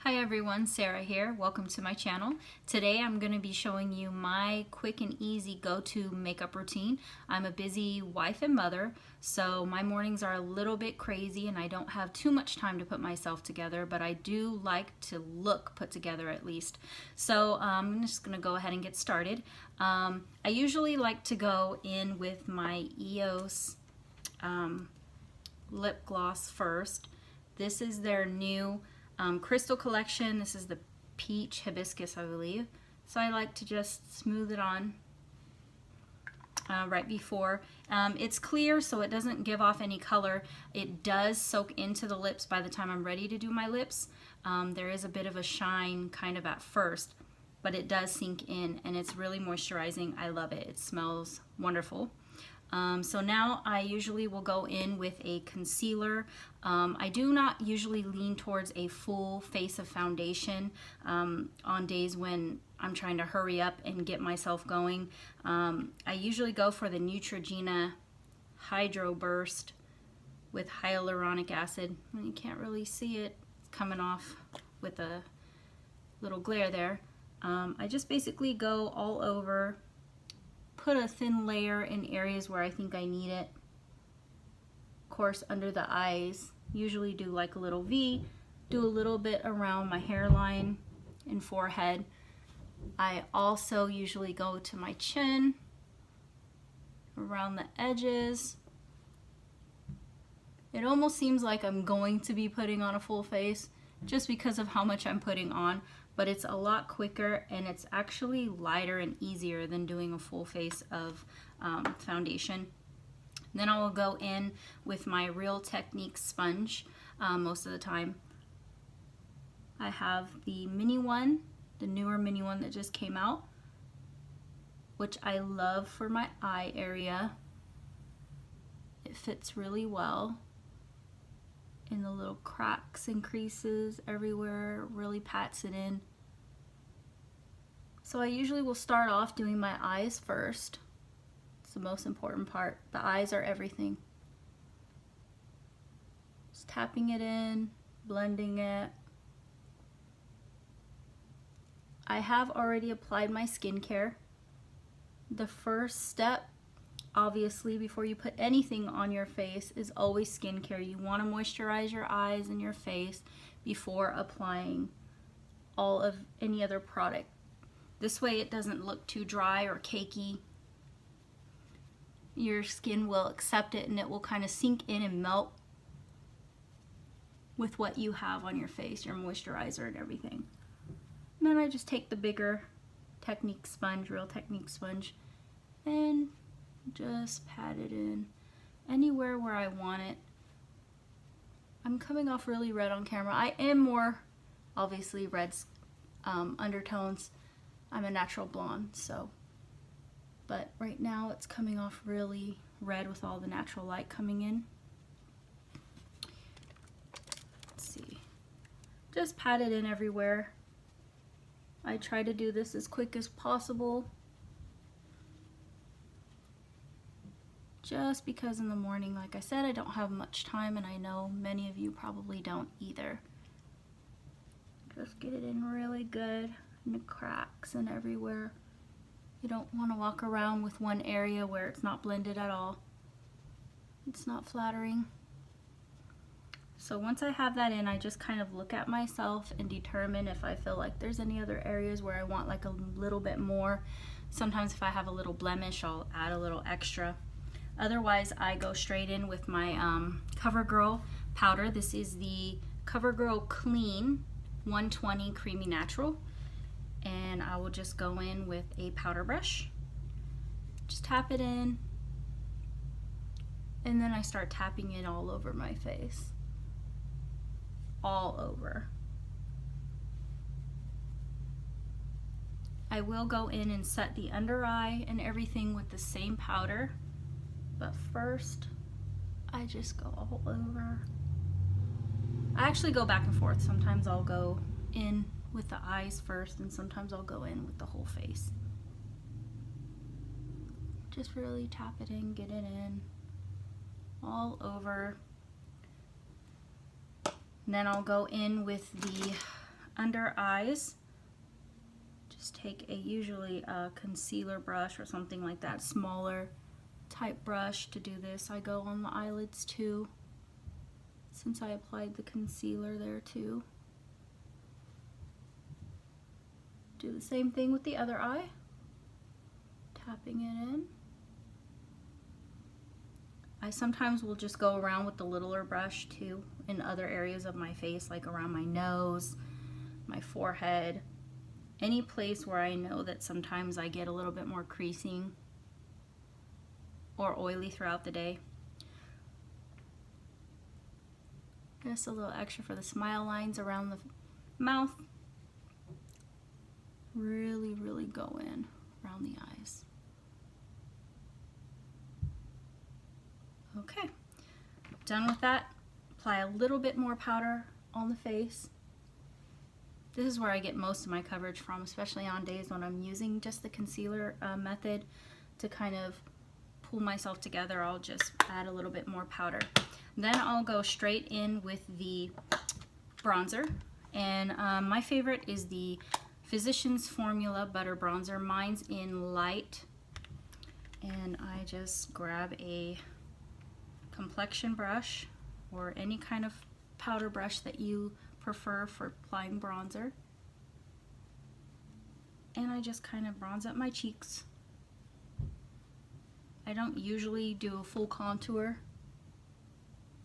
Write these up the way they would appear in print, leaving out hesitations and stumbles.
Hi everyone, Sarah here. Welcome to my channel. Today I'm going to be showing you my quick and easy go-to makeup routine. I'm a busy wife and mother, so my mornings are a little bit crazy and I don't have too much time to put myself together, but I do like to look put together at least. So I'm just going to go ahead and get started. I usually like to go in with my EOS lip gloss first. This is their new crystal collection. This is the peach hibiscus, I believe. So I like to just smooth it on right before. It's clear, so it doesn't give off any color. It does soak into the lips by the time I'm ready to do my lips. There is a bit of a shine kind of at first, but it does sink in and it's really moisturizing. I love it. It smells wonderful. So now I usually will go in with a concealer. I do not usually lean towards a full face of foundation on days when I'm trying to hurry up and get myself going. I usually go for the Nuetrogena Hydroburst with hyaluronic acid. You can't really see it. It's coming off with a little glare there. I just basically go all over, put a thin layer in areas where I think I need it. Of course, under the eyes, usually do like a little V, do a little bit around my hairline and forehead. I also usually go to my chin, around the edges. It almost seems like I'm going to be putting on a full face just because of how much I'm putting on, but it's a lot quicker and it's actually lighter and easier than doing a full face of foundation. Then I will go in with my Real Technique sponge most of the time. I have the mini one, the newer mini one that just came out, which I love for my eye area. It fits really well in the little cracks and creases everywhere, really pats it in. So I usually will start off doing my eyes first. It's the most important part. The eyes are everything. Just tapping it in, blending it. I have already applied my skincare. The first step, obviously, before you put anything on your face, is always skincare. You want to moisturize your eyes and your face before applying all of any other product. This way it doesn't look too dry or cakey. Your skin will accept it and it will kind of sink in and melt with what you have on your face, your moisturizer and everything. And then I just take the bigger Technique sponge, Real Technique sponge, and just pat it in anywhere where I want it. I'm coming off really red on camera. I am more obviously red undertones. I'm a natural blonde, so, but right now it's coming off really red with all the natural light coming in. Let's see. Just pat it in everywhere. I try to do this as quick as possible, just because in the morning, like I said, I don't have much time, and I know many of you probably don't either. Just get it in really good in the cracks and everywhere. You don't want to walk around with one area where it's not blended at all. It's not flattering. So once I have that in, I just kind of look at myself and determine if I feel like there's any other areas where I want like a little bit more. Sometimes if I have a little blemish, I'll add a little extra. Otherwise, I go straight in with my CoverGirl powder. This is the CoverGirl Clean 120 Creamy Natural. And I will just go in with a powder brush. Just tap it in. And then I start tapping it all over my face. All over. I will go in and set the under eye and everything with the same powder. But first, I just go all over. I actually go back and forth. Sometimes I'll go in with the eyes first, and sometimes I'll go in with the whole face. Just really tap it in, get it in, all over. And then I'll go in with the under eyes, just take usually a concealer brush or something like that, smaller type brush to do this. I go on the eyelids too, since I applied the concealer there too. Do the same thing with the other eye, tapping it in. I sometimes will just go around with the littler brush too in other areas of my face, like around my nose, my forehead, any place where I know that sometimes I get a little bit more creasing or oily throughout the day. Just a little extra for the smile lines around the mouth. Really, really go in around the eyes. Okay, done with that. Apply a little bit more powder on the face. This is where I get most of my coverage from, especially on days when I'm using just the concealer method to kind of pull myself together. I'll just add a little bit more powder. Then I'll go straight in with the bronzer, and my favorite is the Physicians Formula Butter Bronzer. Mine's in light, and I just grab a Complexion brush or any kind of powder brush that you prefer for applying bronzer, and I just kind of bronze up my cheeks. I don't usually do a full contour.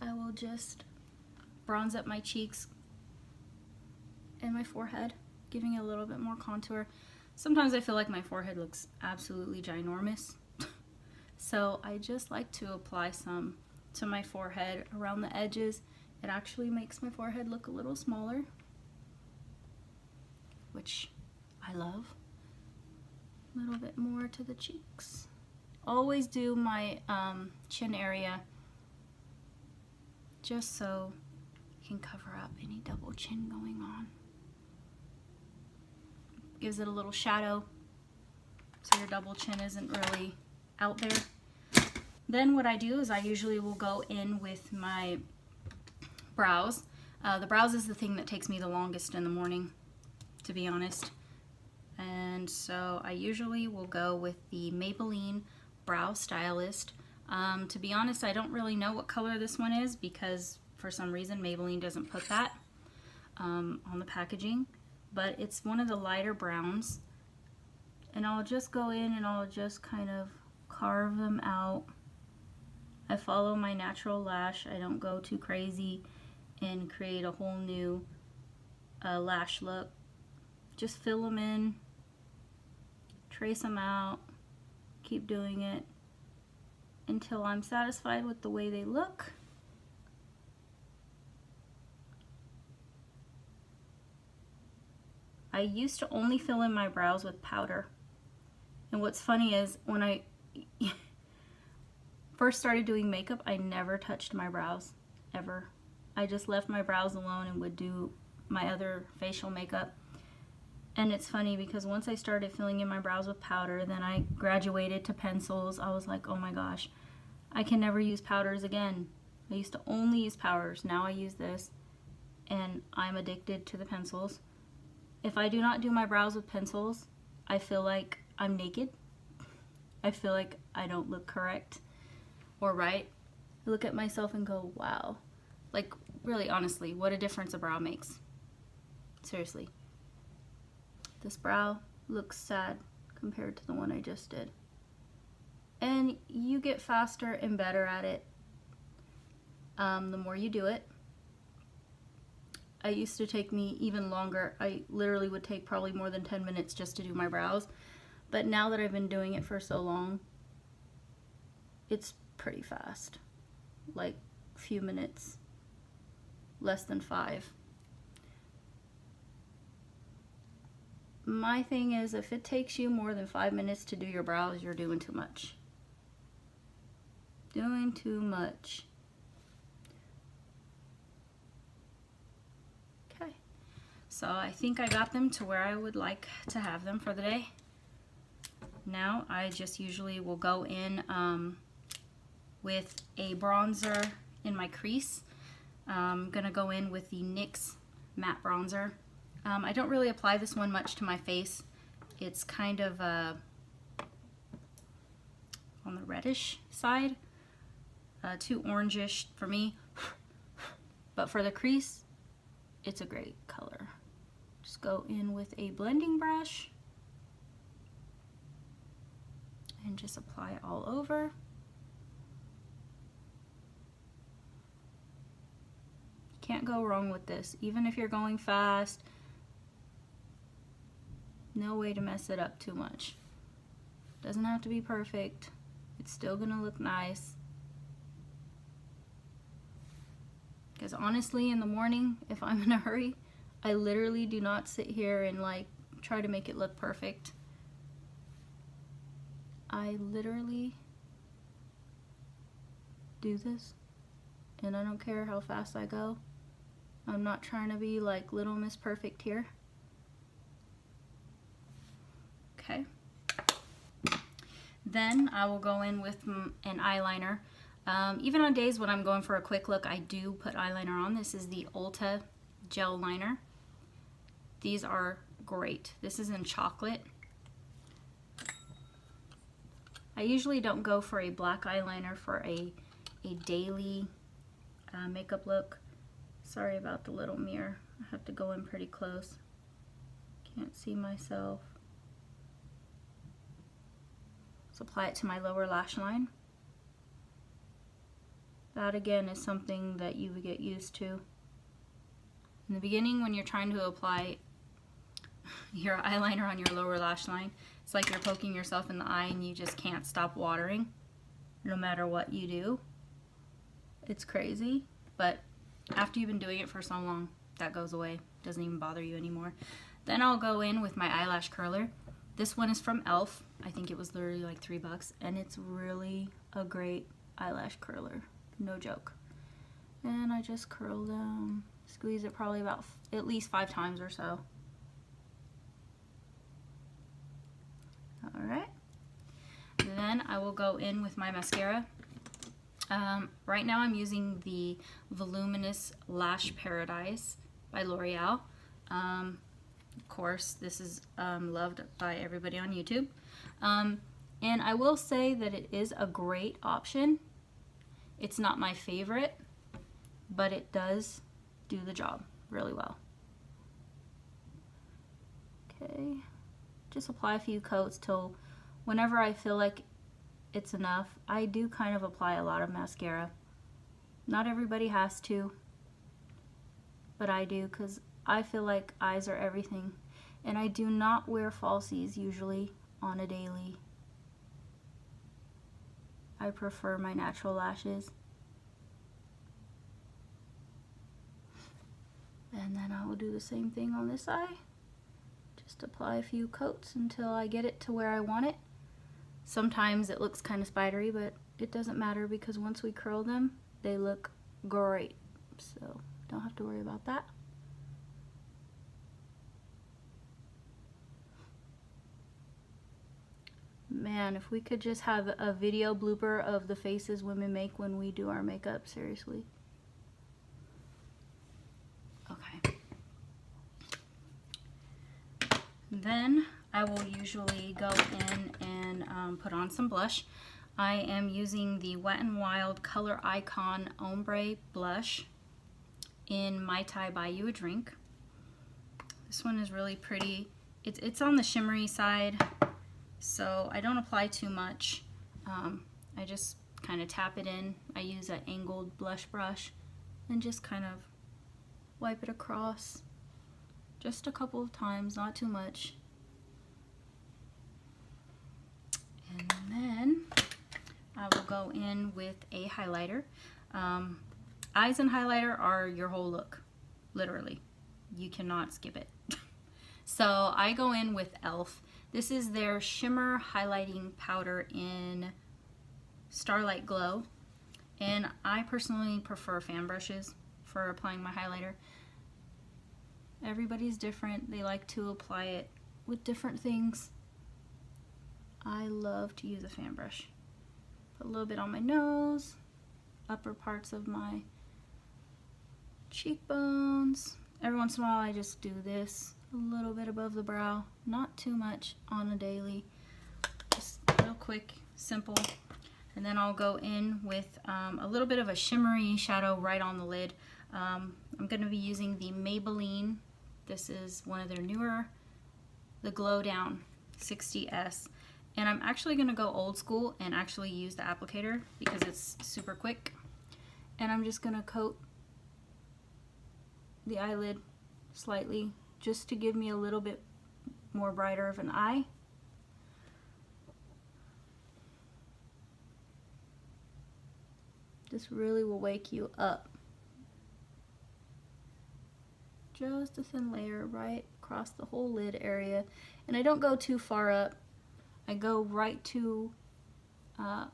I will just bronze up my cheeks and my forehead, giving it a little bit more contour. Sometimes I feel like my forehead looks absolutely ginormous, so I just like to apply some to my forehead around the edges. It actually makes my forehead look a little smaller, which I love. A little bit more to the cheeks. Always do my chin area just so you can cover up any double chin going on. Gives it a little shadow so your double chin isn't really out there. Then what I do is I usually will go in with my brows. The brows is the thing that takes me the longest in the morning, to be honest. And so I usually will go with the Maybelline Brow Stylist. To be honest, I don't really know what color this one is because for some reason Maybelline doesn't put that on the packaging. But it's one of the lighter browns. And I'll just go in and I'll just kind of carve them out. I follow my natural lash. I don't go too crazy and create a whole new lash look. Just fill them in, trace them out, keep doing it until I'm satisfied with the way they look. I used to only fill in my brows with powder. And what's funny is when I first started doing makeup, I never touched my brows, ever. I just left my brows alone and would do my other facial makeup. And it's funny because once I started filling in my brows with powder, then I graduated to pencils. I was like, oh my gosh, I can never use powders again. I used to only use powders. Now I use this, and I'm addicted to the pencils. If I do not do my brows with pencils, I feel like I'm naked. I feel like I don't look correct or right. I look at myself and go, wow. Like, really, honestly, what a difference a brow makes. Seriously. This brow looks sad compared to the one I just did. And you get faster and better at it the more you do it. It used to take me even longer. I literally would take probably more than 10 minutes just to do my brows. But now that I've been doing it for so long, it's pretty fast. Like a few minutes, less than 5. My thing is, if it takes you more than 5 minutes to do your brows, you're doing too much. Doing too much. Okay, so I think I got them to where I would like to have them for the day. Now I just usually will go in with a bronzer in my crease. I'm gonna go in with the NYX matte bronzer. I don't really apply this one much to my face. It's kind of on the reddish side, too orangish for me. But for the crease, it's a great color. Just go in with a blending brush and just apply it all over. Can't go wrong with this. Even if you're going fast, no way to mess it up too much. Doesn't have to be perfect. It's still gonna look nice. Because honestly, in the morning, if I'm in a hurry, I literally do not sit here and like try to make it look perfect. I literally do this, and I don't care how fast I go. I'm not trying to be like Little Miss Perfect here. Okay. Then I will go in with an eyeliner. Even on days when I'm going for a quick look, I do put eyeliner on. This is the Ulta gel liner. These are great. This is in chocolate. I usually don't go for a black eyeliner for a daily makeup look. Sorry about the little mirror. I have to go in pretty close. Can't see myself. Let's apply it to my lower lash line. That again is something that you would get used to. In the beginning, when you're trying to apply your eyeliner on your lower lash line, it's like you're poking yourself in the eye and you just can't stop watering no matter what you do. It's crazy, but after you've been doing it for so long, that goes away. Doesn't even bother you anymore. Then I'll go in with my eyelash curler. This one is from e.l.f. I think it was literally like $3, and it's really a great eyelash curler. No joke. And I just curl them, squeeze it probably about at least 5 times or so. Alright. Then I will go in with my mascara. Right now I'm using the Voluminous Lash Paradise by L'Oreal. Of course, this is loved by everybody on YouTube. And I will say that it is a great option. It's not my favorite, but it does do the job really well. Okay, just apply a few coats till whenever I feel like it's enough. I do kind of apply a lot of mascara. Not everybody has to, but I do because I feel like eyes are everything. And I do not wear falsies usually on a daily. I prefer my natural lashes. And then I will do the same thing on this eye. Just apply a few coats until I get it to where I want it. Sometimes it looks kind of spidery, but it doesn't matter because once we curl them, they look great. So don't have to worry about that. Man, if we could just have a video blooper of the faces women make when we do our makeup, seriously. Okay. Then I will usually go in and put on some blush. I am using the Wet n Wild Coloricon Ombre blush in Mai Tai Buy You a Drink. This one is really pretty. It's on the shimmery side, so I don't apply too much. I just kind of tap it in. I use an angled blush brush and just kind of wipe it across just a couple of times, not too much. And then I will go in with a highlighter. Eyes and highlighter are your whole look, literally. You cannot skip it. So I go in with e.l.f. This is their Shimmer highlighting powder in Starlight Glow. And I personally prefer fan brushes for applying my highlighter. Everybody's different. They like to apply it with different things. I love to use a fan brush. Put a little bit on my nose, upper parts of my cheekbones, every once in a while I just do this a little bit above the brow, not too much on a daily, just real quick, simple. And then I'll go in with a little bit of a shimmery shadow right on the lid. I'm going to be using the Maybelline. This is one of their newer, the Glow Down 60S. And I'm actually going to go old school and actually use the applicator because it's super quick. And I'm just going to coat the eyelid slightly just to give me a little bit more brighter of an eye. This really will wake you up. Just a thin layer right across the whole lid area. And I don't go too far up. I go right to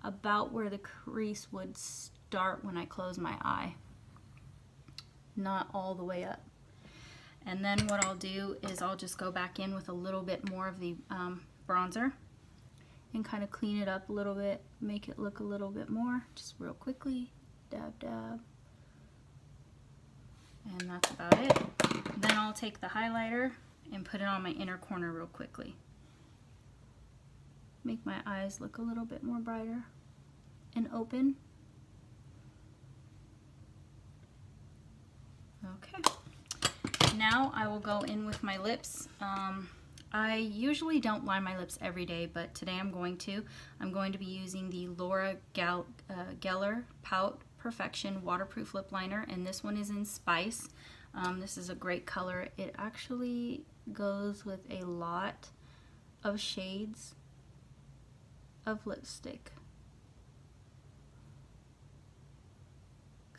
about where the crease would start when I close my eye. Not all the way up. And then what I'll do is I'll just go back in with a little bit more of the bronzer and kind of clean it up a little bit, make it look a little bit more, just real quickly, dab, dab. And that's about it. Then I'll take the highlighter and put it on my inner corner real quickly. Make my eyes look a little bit more brighter and open. Okay. Now I will go in with my lips. I usually don't line my lips every day, but today I'm going to. I'm going to be using the Loreal Pout Perfection Waterproof Lip Liner, and this one is in Spice. This is a great color. It actually goes with a lot of shades of lipstick.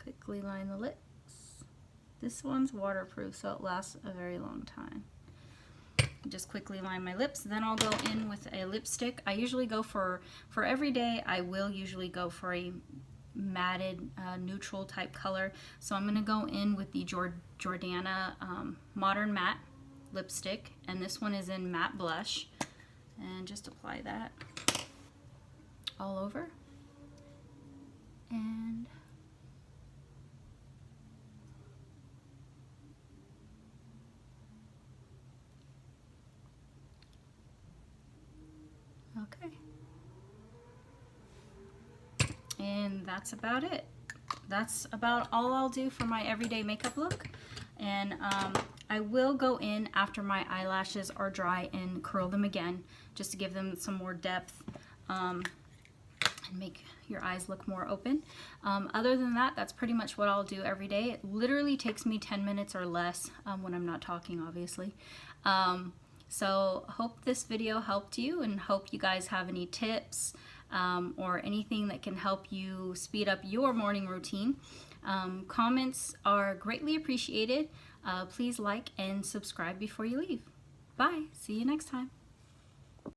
Quickly line the lips. This one's waterproof, so it lasts a very long time. Just quickly line my lips, then I'll go in with a lipstick. I usually go for every day, I will usually go for a matted neutral type color. So I'm going to go in with the Jordana Modern Matte lipstick, and this one is in Matte Blush, and just apply that all over. And okay. And that's about it. That's about all I'll do for my everyday makeup look. And I will go in after my eyelashes are dry and curl them again, just to give them some more depth and make your eyes look more open. Other than that, that's pretty much what I'll do every day. It literally takes me 10 minutes or less when I'm not talking, obviously. So hope this video helped you, and hope you guys have any tips or anything that can help you speed up your morning routine. Comments are greatly appreciated. Please like and subscribe before you leave. Bye. See you next time.